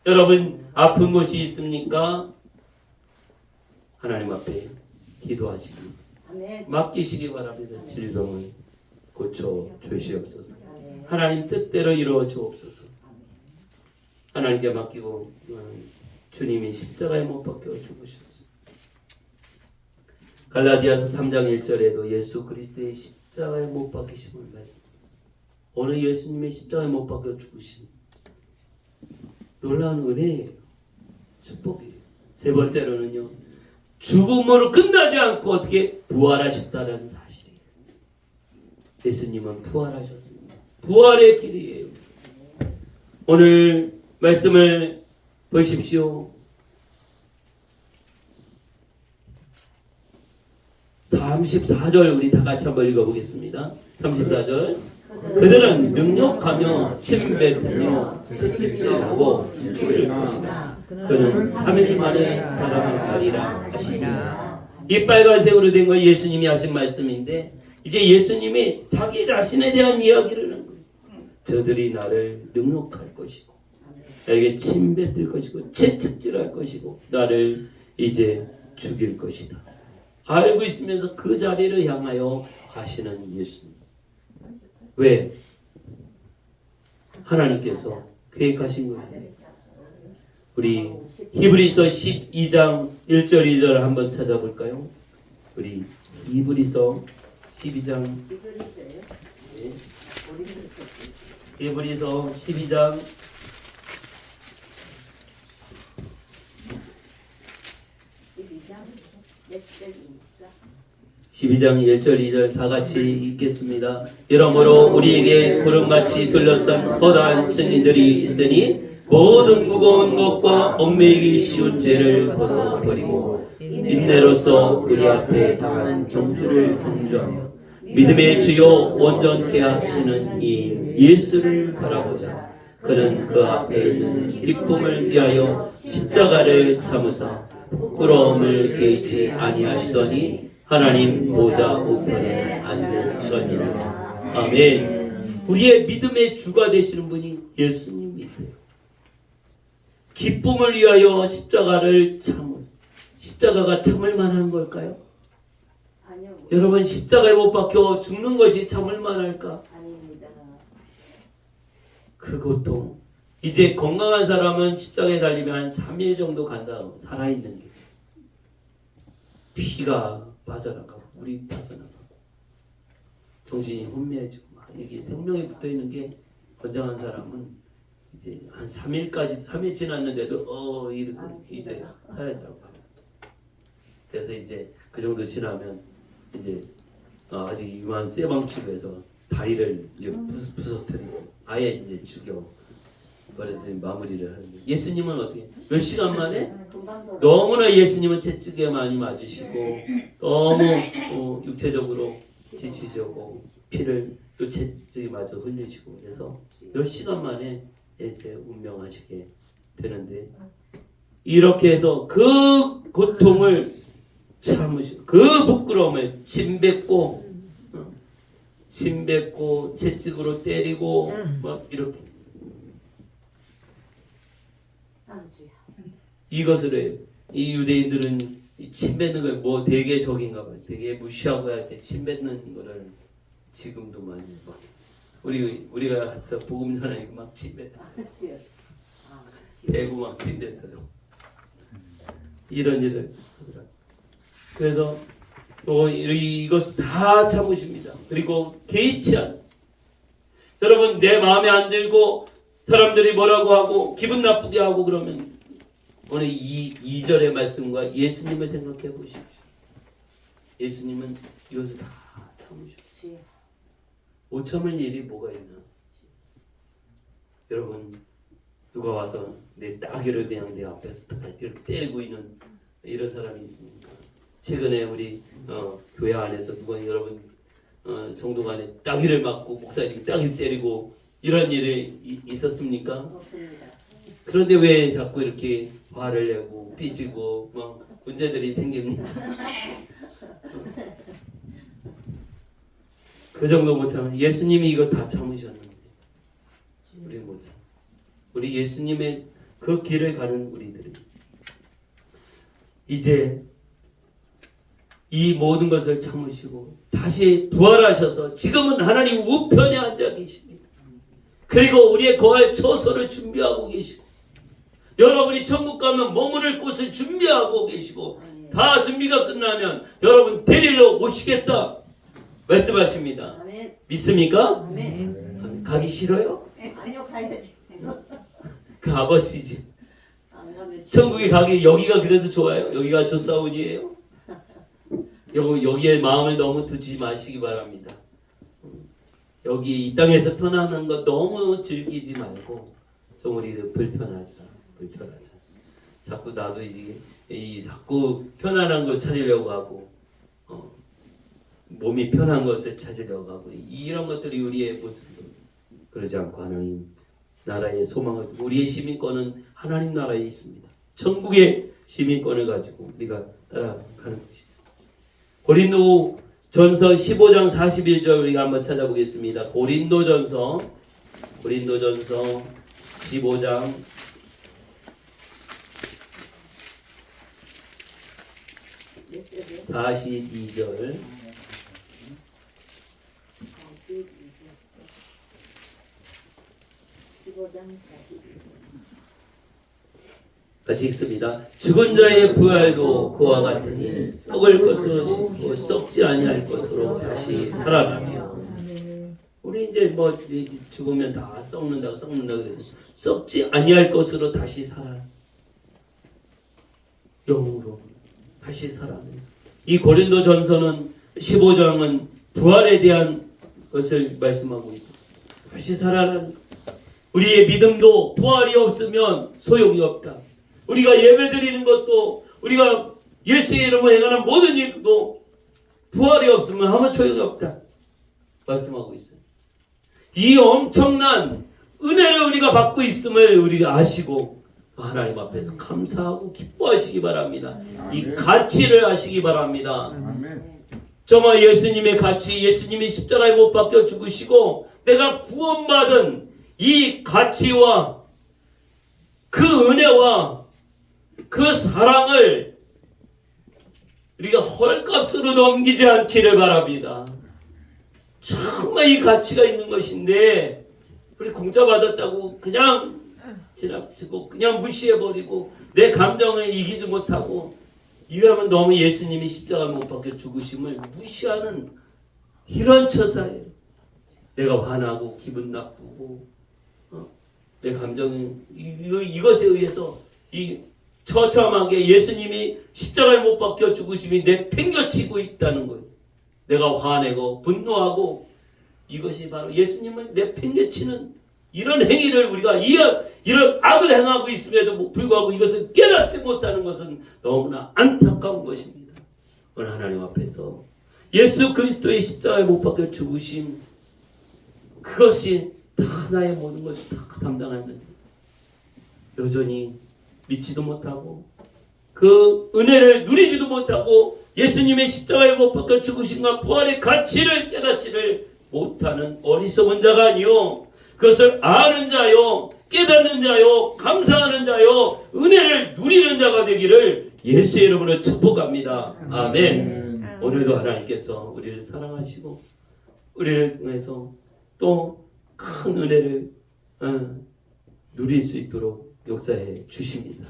여러분 아픈 곳이 있습니까? 하나님 앞에 기도하시기 아멘. 맡기시기 바랍니다. 질병을 고쳐 주시옵소서. 아멘. 하나님 뜻대로 이루어 주옵소서. 하나님께 맡기고 주님이 십자가에 못 박혀 죽으셨습니다. 갈라디아서 3장 1절에도 예수 그리스도의 십자가에 못 박히심을 말씀합니다. 오늘 예수님의 십자가에 못 박혀 죽으신 놀라운 은혜예요. 축복이에요. 세 번째로는요, 죽음으로 끝나지 않고 어떻게 부활하셨다는 사실이에요. 예수님은 부활하셨습니다. 부활의 길이에요. 오늘 말씀을 보십시오. 34절 우리 다 같이 한번 읽어보겠습니다. 34절. 그들은 능력하며 침뱉으며 채찍질하고 죽을 것이다. 그는 3일 만에 살아나리라 하시니. 이 빨간색으로 된 거 예수님이 하신 말씀인데, 이제 예수님이 자기 자신에 대한 이야기를 한 거예요. 저들이 나를 능욕할 것이고 나에게 침뱉을 것이고 채찍질할 것이고 나를 이제 죽일 것이다. 알고 있으면서 그 자리를 향하여 가시는 예수님. 왜? 하나님께서 계획하신 거예요. 우리 히브리서 12장 1절 2절 한번 찾아볼까요? 우리 히브리서 12장 네. 히브리서 12장 12장 1절 2절 다 같이 읽겠습니다. 이러므로 우리에게 구름같이 둘러싼 허다한 증인들이 있으니 모든 무거운 것과 얽매이기 쉬운 죄를 벗어버리고 인내로서 우리 앞에 당한 경주를 경주하며 믿음의 주요 온전케 하시는 이 예수를 바라보자. 그는 그 앞에 있는 기쁨을 위하여 십자가를 참으사 부끄러움을 개의치 아니하시더니 하나님 보좌 우편에 앉으셨느니라. 아멘. 우리의 믿음의 주가 되시는 분이 예수님이세요. 기쁨을 위하여 십자가를 참으사. 십자가가 참을 만한 걸까요? 아니요. 여러분, 십자가에 못 박혀 죽는 것이 참을 만할까? 아닙니다. 그 고통. 이제 건강한 사람은 십자가에 달리면 한 3일 정도 간다. 살아있는 게. 피가 빠져나가고 물이 빠져나가고 정신이 혼미해지고 막 이게 생명에 붙어있는 게 건장한 사람은 이제 한 3일 지났는데도 이렇게 이제 살아있다고 합니다. 그래서 이제 그 정도 지나면 이제 아직 유한 쇠방치고해서 다리를 이제 부서뜨리고 아예 이제 죽여 버려서 마무리를 하는데, 예수님은 어떻게 몇 시간 만에 너무나 예수님은 채찍에 많이 맞으시고 너무 육체적으로 지치시고 피를 또 채찍에 맞아 흘리시고 그래서 몇 시간 만에 이제 운명하시게 되는데, 이렇게 해서 그 고통을 참으시고 그 부끄러움을 침뱉고 채찍으로 때리고 막 이렇게 이것을 해요. 이 유대인들은 침 뱉는 거에 뭐 되게 적인가 봐요. 되게 무시하고 할 때 침 뱉는 거를 지금도 많이 막 우리가 해서 복음 전하니까 막 침 뱉다. 대구 막 침 뱉어요. 이런 일을 하더라고요. 그래서 이것을 다 참으십니다. 그리고 개의치 않아. 여러분, 내 마음에 안 들고 사람들이 뭐라고 하고 기분 나쁘게 하고 그러면 오늘 2절의 말씀과 예수님을 생각해 보십시오. 예수님은 이것을 다 참으셨어요. 못 참을 일이 뭐가 있나? 여러분, 누가 와서 내 따귀를 그냥 내 앞에서 이렇게 때리고 있는 이런 사람이 있습니까? 최근에 우리 교회 안에서 누가 여러분 성도 간에 따귀를 맞고 목사님이 따귀 때리고 이런 일이 있었습니까? 없습니다. 그런데 왜 자꾸 이렇게 화를 내고 삐지고 뭐 문제들이 생깁니까? 그 정도 못 참아. 예수님이 이거 다 참으셨는데 우리 못 참. 우리 예수님의 그 길을 가는 우리들이 이제 이 모든 것을 참으시고 다시 부활하셔서 지금은 하나님 우편에 앉아 계십니다. 그리고 우리의 거할 처소를 준비하고 계시고 여러분이 천국 가면 머무를 곳을 준비하고 계시고 다 준비가 끝나면 여러분 데리러 오시겠다 말씀하십니다. 아멘. 믿습니까? 아멘. 아멘. 가기 싫어요? 아니요, 가야지. 그 아버지지. 안 가면 천국에 가기 여기가 그래도 좋아요. 여기가 조사원이에요. 여기에 마음을 너무 두지 마시기 바랍니다. 여기 이 땅에서 편안한 거 너무 즐기지 말고 좀 우리도 불편하자. 자꾸 나도 자꾸 편안한 걸 찾으려고 하고 몸이 편한 것을 찾으려고 하고 이런 것들이 우리의 모습이고 그러지 않고 하나님 나라의 소망을 두고 우리의 시민권은 하나님 나라에 있습니다. 천국의 시민권을 가지고 우리가 따라가는 것이죠. 고린도전서 15장 41절 우리가 한번 찾아보겠습니다. 고린도전서 15장 42절 같이 읽습니다. 죽은 자의 부활도 그와 같으니 썩을 것으로 씻고 썩지 아니할 것으로 다시 살아나며 우리 이제 뭐 죽으면 다 썩는다 그래서 썩지 아니할 것으로 다시 살아 영으로 다시 살아내. 이 고린도전서는 15장은 부활에 대한 것을 말씀하고 있습니다. 다시 살아나는 우리의 믿음도 부활이 없으면 소용이 없다. 우리가 예배드리는 것도 우리가 예수의 이름으로 행하는 모든 일도 부활이 없으면 아무 소용이 없다. 말씀하고 있어요. 이 엄청난 은혜를 우리가 받고 있음을 우리가 아시고 하나님 앞에서 감사하고 기뻐하시기 바랍니다. 이 가치를 아시기 바랍니다. 정말 예수님의 가치, 예수님이 십자가에 못 박혀 죽으시고 내가 구원받은 이 가치와 그 은혜와 그 사랑을 우리가 헐값으로 넘기지 않기를 바랍니다. 정말 이 가치가 있는 것인데 우리 공짜 받았다고 그냥 지나치고 그냥 무시해버리고 내 감정을 이기지 못하고 이러면 너무 예수님이 십자가 못 박혀 죽으심을 무시하는 이런 처사예요. 내가 화나고 기분 나쁘고 내 감정이 이것에 의해서 이 처참하게 예수님이 십자가에 못 박혀 죽으심이 내팽겨치고 있다는 거예요. 내가 화내고 분노하고 이것이 바로 예수님을 내팽겨치는 이런 행위를 우리가 이런 악을 행하고 있음에도 불구하고 이것을 깨닫지 못하는 것은 너무나 안타까운 것입니다. 오늘 하나님 앞에서 예수 그리스도의 십자가에 못 박혀 죽으심 그것이 다 나의 모든 것을 다 담당하는 여전히 믿지도 못하고 그 은혜를 누리지도 못하고 예수님의 십자가에 못 박혀 죽으심과 부활의 가치를 깨닫지를 못하는 어리석은 자가 아니요 그것을 아는 자요 깨닫는 자요 감사하는 자요 은혜를 누리는 자가 되기를 예수의 이름으로 축복합니다. 아멘. 오늘도 하나님께서 우리를 사랑하시고 우리를 통해서 또 큰 은혜를 누릴 수 있도록 역사해 주십니다.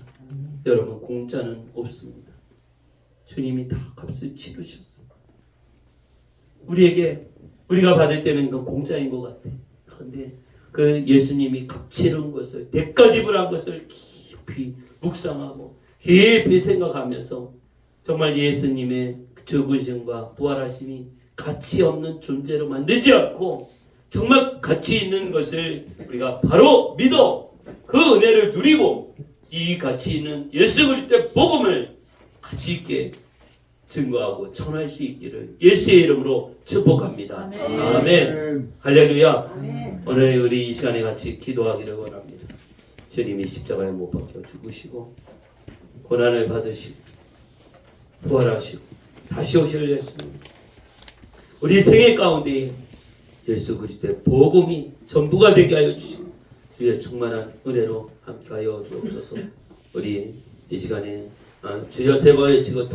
여러분 공짜는 없습니다. 주님이 다 값을 치르셨어요. 우리가 받을 때는 그 공짜인 것 같아. 그런데 그 예수님이 값 치른 것을 대가 지불한 것을 깊이 묵상하고 깊이 생각하면서 정말 예수님의 죽으심과 부활하심이 가치 없는 존재로 만들지 않고 정말 가치 있는 것을 우리가 바로 믿어 그 은혜를 누리고 이 가치 있는 예수 그리스도의 복음을 가치 있게 증거하고 전할 수 있기를 예수의 이름으로 축복합니다. 아멘. 아멘. 할렐루야. 아멘. 오늘 우리 이 시간에 같이 기도하기를 원합니다. 주님이 십자가에 못 박혀 죽으시고 고난을 받으시고 부활하시고 다시 오실 예수님 우리 생애 가운데 예수 그리스도의 복음이 전부가 되게 하여 주시고 주의 충만한 은혜로 함께하여 주옵소서. 우리 이 시간에 주여 세 번 외치고